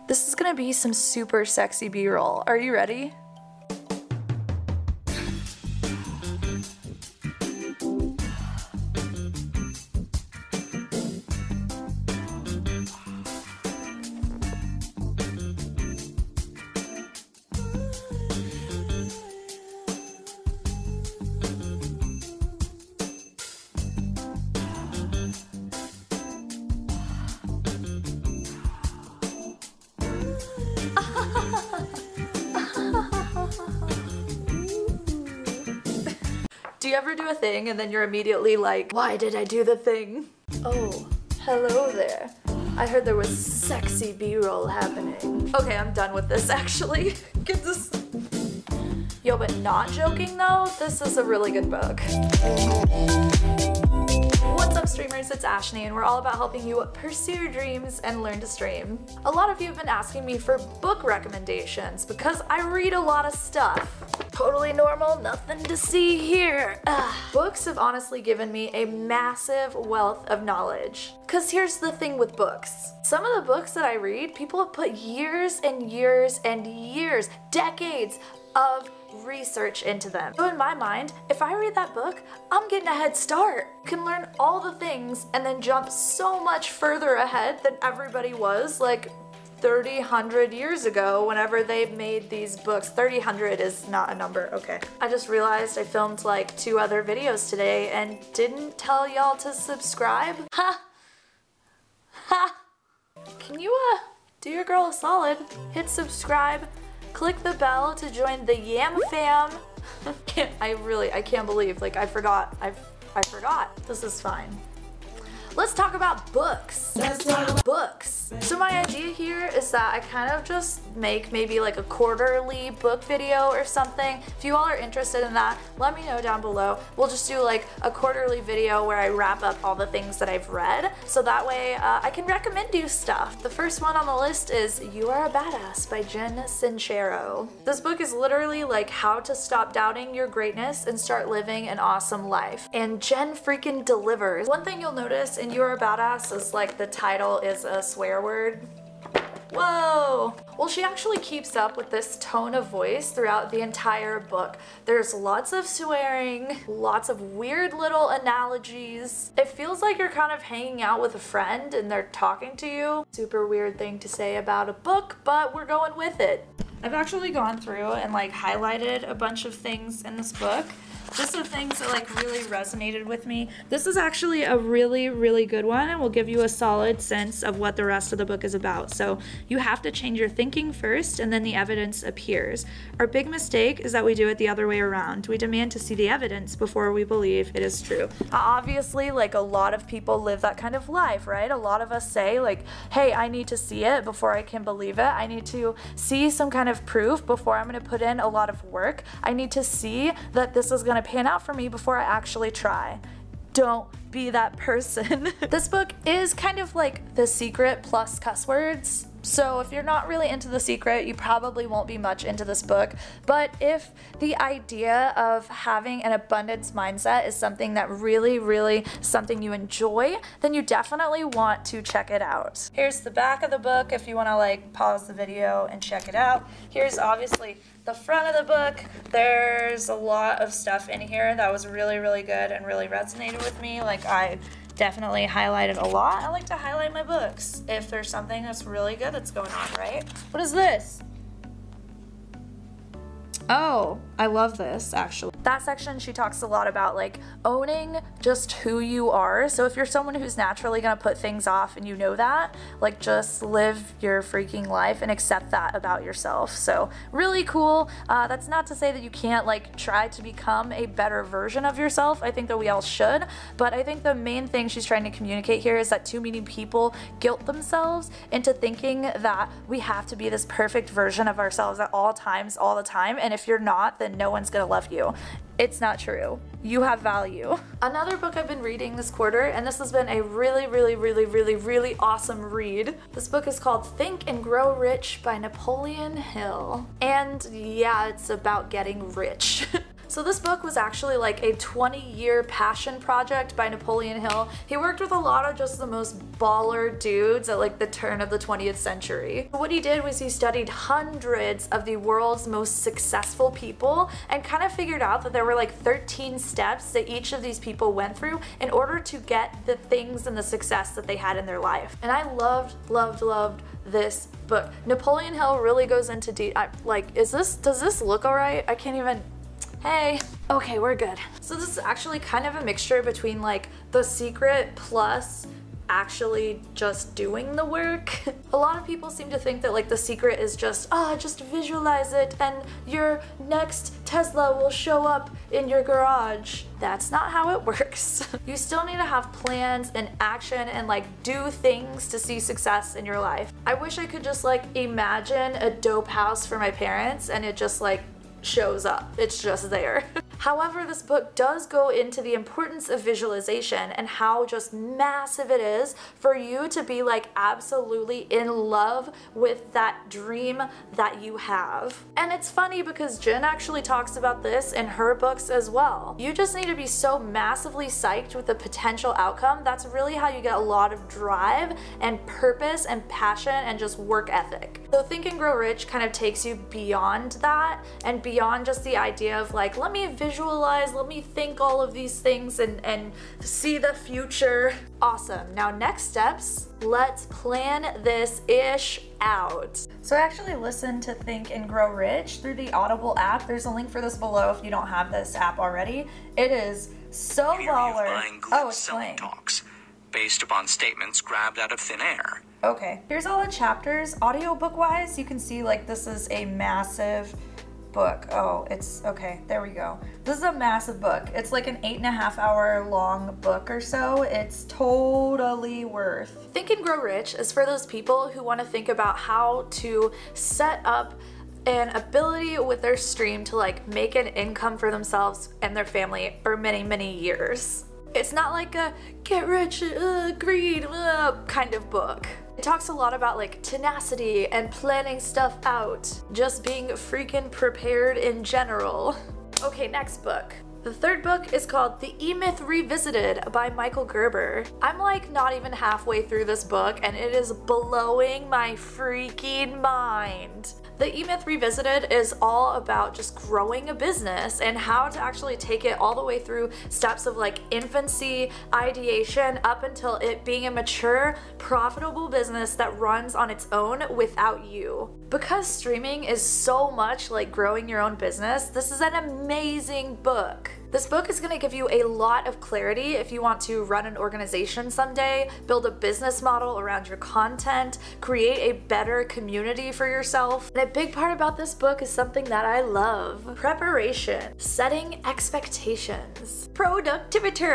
This is gonna be some super sexy B-roll. Are you ready? Do you ever do a thing and then you're immediately like, why did I do the thing? Oh, hello there. I heard there was sexy B-roll happening. Okay, I'm done with this actually. Get this. Yo, but not joking though, this is a really good book. What's up streamers, it's Ashley and we're all about helping you pursue your dreams and learn to stream. A lot of you have been asking me for book recommendations because I read a lot of stuff. Totally normal, nothing to see here. Books have honestly given me a massive wealth of knowledge. Cause here's the thing with books. Some of the books that I read, people have put years and years and years, decades of research into them. So in my mind, if I read that book, I'm getting a head start. You can learn all the things and then jump so much further ahead than everybody was like 300 years ago whenever they made these books. 300 is not a number, okay. I just realized I filmed like 2 other videos today and didn't tell y'all to subscribe. Ha! Ha! Can you do your girl a solid? Hit subscribe, click the bell to join the Yam fam. I can't believe, like I forgot. I forgot. This is fine. Let's talk about books. Books. So my idea here is that I kind of just make maybe like a quarterly book video or something. If you all are interested in that, let me know down below. We'll just do like a quarterly video where I wrap up all the things that I've read, so that way I can recommend you stuff. The first one on the list is You Are a Badass by 𝐂𝐿𝐂. This book is literally like how to stop doubting your greatness and start living an awesome life. And Jen freaking delivers. One thing you'll notice in You Are a Badass is like the title is a swear word. Whoa! Well, she actually keeps up with this tone of voice throughout the entire book. There's lots of swearing, lots of weird little analogies. It feels like you're kind of hanging out with a friend and they're talking to you. Super weird thing to say about a book, but we're going with it. I've actually gone through and like highlighted a bunch of things in this book. Just the things that like really resonated with me. This is actually a really good one and will give you a solid sense of what the rest of the book is about. So you have to change your thinking first and then the evidence appears. Our big mistake is that we do it the other way around. We demand to see the evidence before we believe it is true. Obviously, like a lot of people live that kind of life, right? A lot of us say like, hey, I need to see it before I can believe it. I need to see some kind of proof before I'm gonna put in a lot of work. I need to see that this is gonna pan out for me before I actually try. Don't be that person. This book is kind of like The Secret plus cuss words. So if you're not really into The Secret, you probably won't be much into this book. But if the idea of having an abundance mindset is something that really something you enjoy, then you definitely want to check it out. Here's the back of the book if you want to like pause the video and check it out. Here's obviously the front of the book. There's a lot of stuff in here that was really good and really resonated with me. Like I definitely highlighted a lot. I like to highlight my books if there's something that's really good that's going on, right? What is this? Oh, I love this actually. That section she talks a lot about like owning just who you are. So if you're someone who's naturally gonna put things off and you know that, like just live your freaking life and accept that about yourself. So really cool. That's not to say that you can't like try to become a better version of yourself. I think that we all should, but I think the main thing she's trying to communicate here is that too many people guilt themselves into thinking that we have to be this perfect version of ourselves at all times, all the time, and if you're not, then no one's gonna love you. It's not true. You have value. Another book I've been reading this quarter, and this has been a really awesome read. This book is called Think and Grow Rich by Napoleon Hill. And yeah, it's about getting rich. So this book was actually like a 20-year passion project by Napoleon Hill. He worked with a lot of just the most baller dudes at like the turn of the 20th century. What he did was he studied hundreds of the world's most successful people and kind of figured out that there were like 13 steps that each of these people went through in order to get the things and the success that they had in their life. And I loved this book. Napoleon Hill really goes into does this look alright? I can't even, hey. Okay, we're good. So this is actually kind of a mixture between like The Secret plus actually just doing the work. A lot of people seem to think that like The Secret is just visualize it and your next Tesla will show up in your garage. That's not how it works. You still need to have plans and action and like do things to see success in your life. I wish I could just like imagine a dope house for my parents and it just like shows up. It's just there. However, this book does go into the importance of visualization and how just massive it is for you to be like absolutely in love with that dream that you have. And it's funny because Jen actually talks about this in her books as well. You just need to be so massively psyched with the potential outcome. That's really how you get a lot of drive and purpose and passion and just work ethic. So Think and Grow Rich kind of takes you beyond that and beyond just the idea of like, let me visualize, let me think all of these things and see the future. Awesome. Now next steps, let's plan this ish out. So I actually listened to Think and Grow Rich through the Audible app. There's a link for this below if you don't have this app already. It is so baller. Oh, it's playing. Talks based upon statements grabbed out of thin air. Okay, here's all the chapters. Audiobook wise, you can see like this is a massive book. Oh, it's okay, there we go. This is a massive book. It's like an 8.5 hour long book or so. It's totally worth. Think and Grow Rich is for those people who want to think about how to set up an ability with their stream to like make an income for themselves and their family for many years. It's not like a get rich, greed kind of book. It talks a lot about like tenacity and planning stuff out, just being freaking prepared in general. Okay, next book. The third book is called The E-Myth Revisited by Michael Gerber. I'm like not even halfway through this book and it is blowing my freaking mind. The E-Myth Revisited is all about just growing a business and how to actually take it all the way through steps of like infancy, ideation, up until it being a mature, profitable business that runs on its own without you. Because streaming is so much like growing your own business, this is an amazing book. This book is going to give you a lot of clarity if you want to run an organization someday, build a business model around your content, create a better community for yourself. And a big part about this book is something that I love. Preparation, setting expectations, productivity.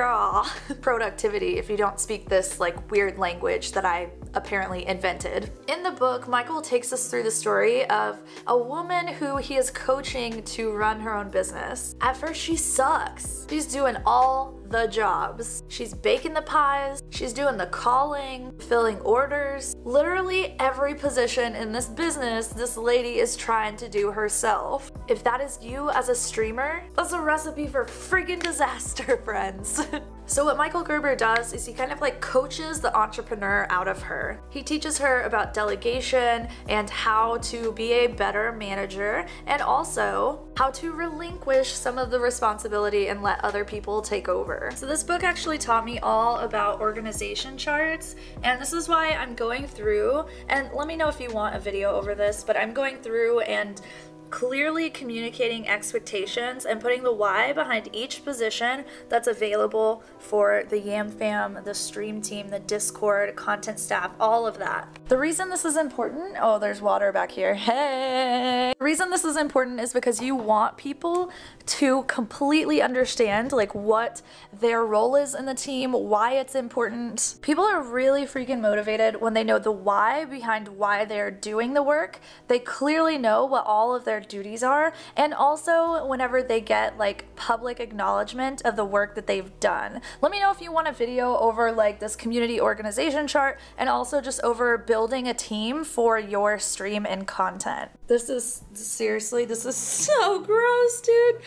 Productivity if you don't speak this like weird language that I apparently invented. In the book, Michael takes us through the story of a woman who he is coaching to run her own business. At first she sucks. She's doing all the jobs. She's baking the pies, she's doing the calling, filling orders. Literally every position in this business this lady is trying to do herself. If that is you as a streamer, that's a recipe for freaking disaster, friends. So what Michael Gerber does is he kind of like coaches the entrepreneur out of her. He teaches her about delegation and how to be a better manager and also how to relinquish some of the responsibility and let other people take over. So this book actually taught me all about organization charts, and this is why I'm going through, and let me know if you want a video over this, but I'm going through and clearly communicating expectations and putting the why behind each position that's available for the Yam Fam, the stream team, the Discord, content staff, all of that. The reason this is important, oh, there's water back here, hey! The reason this is important is because you want people to completely understand like what their role is in the team, why it's important. People are really freaking motivated when they know the why behind why they're doing the work. They clearly know what all of their duties are, and also whenever they get like public acknowledgement of the work that they've done. Let me know if you want a video over like this community organization chart and also just over building a team for your stream and content. This is seriously, this is so gross, dude.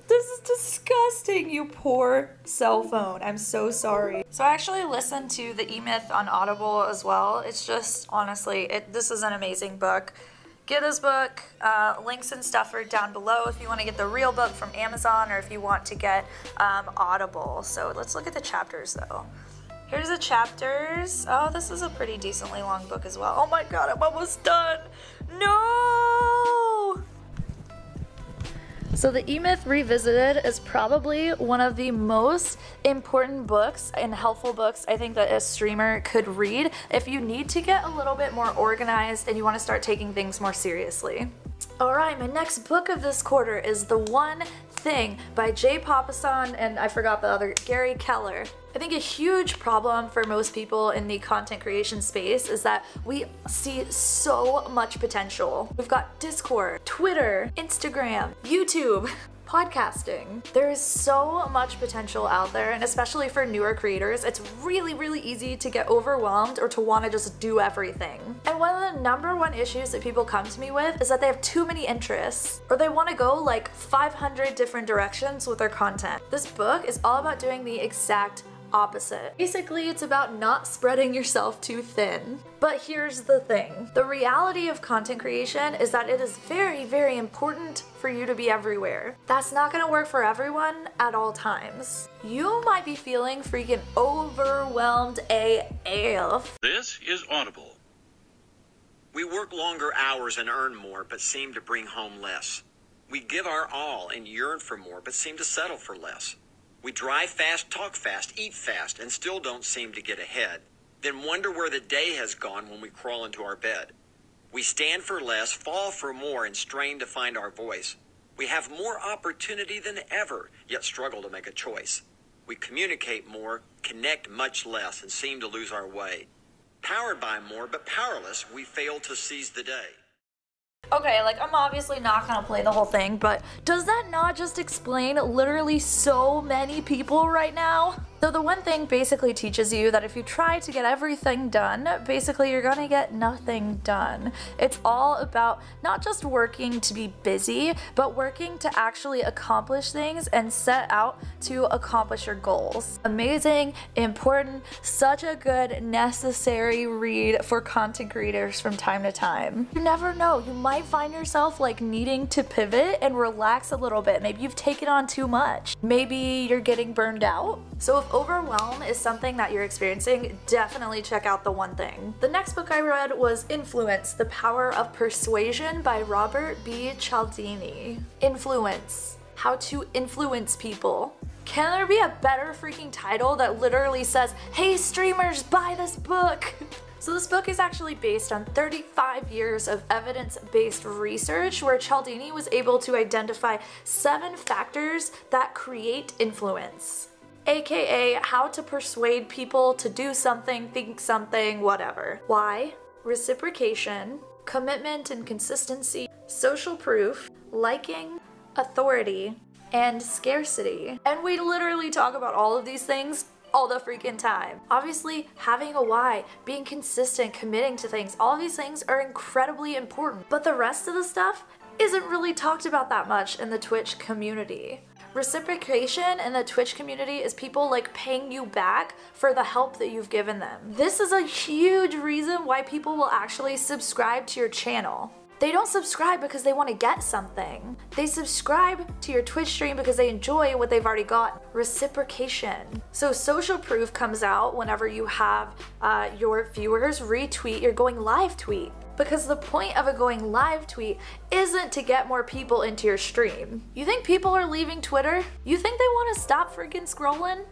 This is disgusting, you poor cell phone. I'm so sorry. So I actually listened to the E-Myth on Audible as well. It's just, honestly, this is an amazing book. Get this book, links and stuff are down below if you want to get the real book from Amazon or if you want to get Audible. So let's look at the chapters though. Here's the chapters. Oh, this is a pretty decently long book as well. Oh my god, I'm almost done. No! So the E-Myth Revisited is probably one of the most important books and helpful books I think that a streamer could read if you need to get a little bit more organized and you want to start taking things more seriously. Alright, my next book of this quarter is The One Thing by Jay Papasan and I forgot the other, Gary Keller. I think a huge problem for most people in the content creation space is that we see so much potential. We've got Discord, Twitter, Instagram, YouTube, podcasting. There is so much potential out there, and especially for newer creators, it's really, really easy to get overwhelmed or to want to just do everything. And one of the #1 issues that people come to me with is that they have too many interests, or they want to go like 500 different directions with their content. This book is all about doing the exact opposite. Basically, it's about not spreading yourself too thin. But here's the thing. The reality of content creation is that it is very, very important for you to be everywhere. That's not gonna work for everyone at all times. You might be feeling freaking overwhelmed AF. This is Audible. We work longer hours and earn more, but seem to bring home less. We give our all and yearn for more, but seem to settle for less. We drive fast, talk fast, eat fast, and still don't seem to get ahead. Then wonder where the day has gone when we crawl into our bed. We stand for less, fall for more, and strain to find our voice. We have more opportunity than ever, yet struggle to make a choice. We communicate more, connect much less, and seem to lose our way. Powered by more, but powerless, we fail to seize the day. Okay, like I'm obviously not gonna play the whole thing, but does that not just explain literally so many people right now? So the one thing basically teaches you that if you try to get everything done, basically you're gonna get nothing done. It's all about not just working to be busy, but working to actually accomplish things and set out to accomplish your goals. Amazing, important, such a good, necessary read for content creators from time to time. You never know, you might find yourself like needing to pivot and relax a little bit. Maybe you've taken on too much. Maybe you're getting burned out. So if overwhelm is something that you're experiencing, definitely check out The One Thing. The next book I read was Influence, The Power of Persuasion by Robert B. Cialdini. Influence. How to influence people. Can there be a better freaking title that literally says, hey streamers, buy this book? So this book is actually based on 35 years of evidence-based research where Cialdini was able to identify 7 factors that create influence. AKA how to persuade people to do something, think something, whatever. Why? Reciprocation, commitment and consistency, social proof, liking, authority, and scarcity. And we literally talk about all of these things all the freaking time. Obviously, having a why, being consistent, committing to things, all of these things are incredibly important. But the rest of the stuff isn't really talked about that much in the Twitch community. Reciprocation in the Twitch community is people like paying you back for the help that you've given them. This is a huge reason why people will actually subscribe to your channel. They don't subscribe because they want to get something. They subscribe to your Twitch stream because they enjoy what they've already got. Reciprocation. So social proof comes out whenever you have your viewers retweet your going live tweet. Because the point of a going live tweet isn't to get more people into your stream. You think people are leaving Twitter? You think they want to stop freaking scrolling?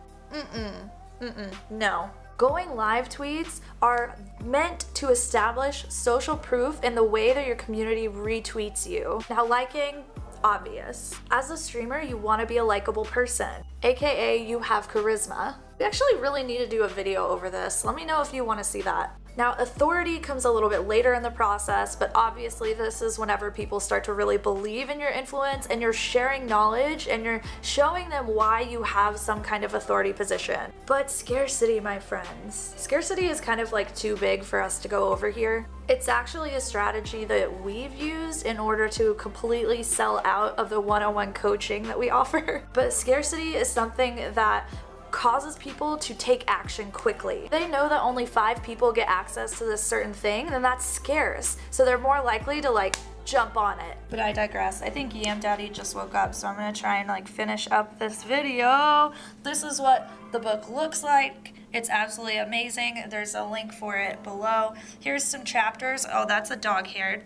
No. Going live tweets are meant to establish social proof in the way that your community retweets you. Now liking, obvious. As a streamer, you want to be a likable person, aka you have charisma. We actually really need to do a video over this. Let me know if you want to see that. Now, authority comes a little bit later in the process, but obviously this is whenever people start to really believe in your influence and you're sharing knowledge and you're showing them why you have some kind of authority position. But scarcity, my friends. Scarcity is kind of like too big for us to go over here. It's actually a strategy that we've used in order to completely sell out of the one-on-one coaching that we offer. But scarcity is something that causes people to take action quickly. They know that only 5 people get access to this certain thing, then that's scarce. So they're more likely to like jump on it. But I digress. I think Yam Daddy just woke up, so I'm gonna try and like finish up this video. This is what the book looks like. It's absolutely amazing. There's a link for it below. Here's some chapters. Oh, that's a dog hair.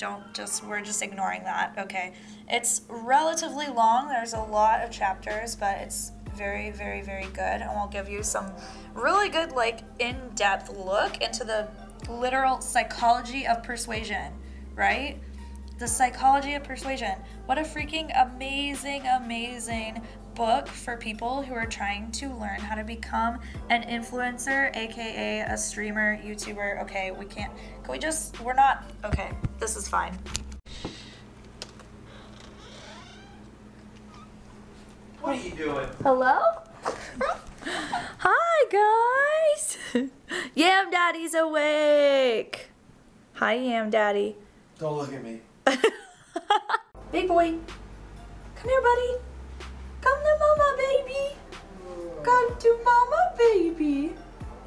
We're just ignoring that. Okay. It's relatively long. There's a lot of chapters, but it's very, very, very good, and we'll give you some really good, like, in-depth look into the literal psychology of persuasion, right? The psychology of persuasion. What a freaking amazing, amazing book for people who are trying to learn how to become an influencer, aka a streamer, YouTuber. Okay, we're not, okay, this is fine. What are you doing? Hello? Hi, guys. Yam Daddy's awake. Hi, Yam Daddy. Don't look at me. Big boy. Come here, buddy. Come to mama, baby. Come to mama, baby.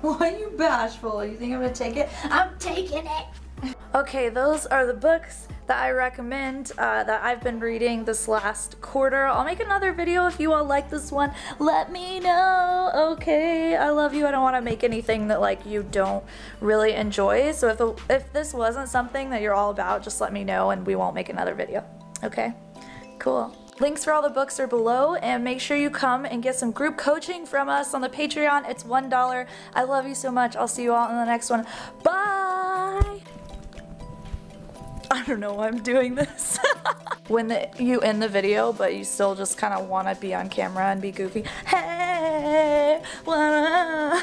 Why are you bashful? You think I'm gonna take it? I'm taking it. Okay, those are the books that I recommend that I've been reading this last quarter. I'll make another video if you all like this one. Let me know, okay? I love you. I don't want to make anything that like you don't really enjoy. So if this wasn't something that you're all about, just let me know and we won't make another video. Okay? Cool. Links for all the books are below, and make sure you come and get some group coaching from us on the Patreon. It's $1. I love you so much. I'll see you all in the next one. Bye! I don't know why I'm doing this. When you end the video, but you still just kind of want to be on camera and be goofy. Hey, wanna?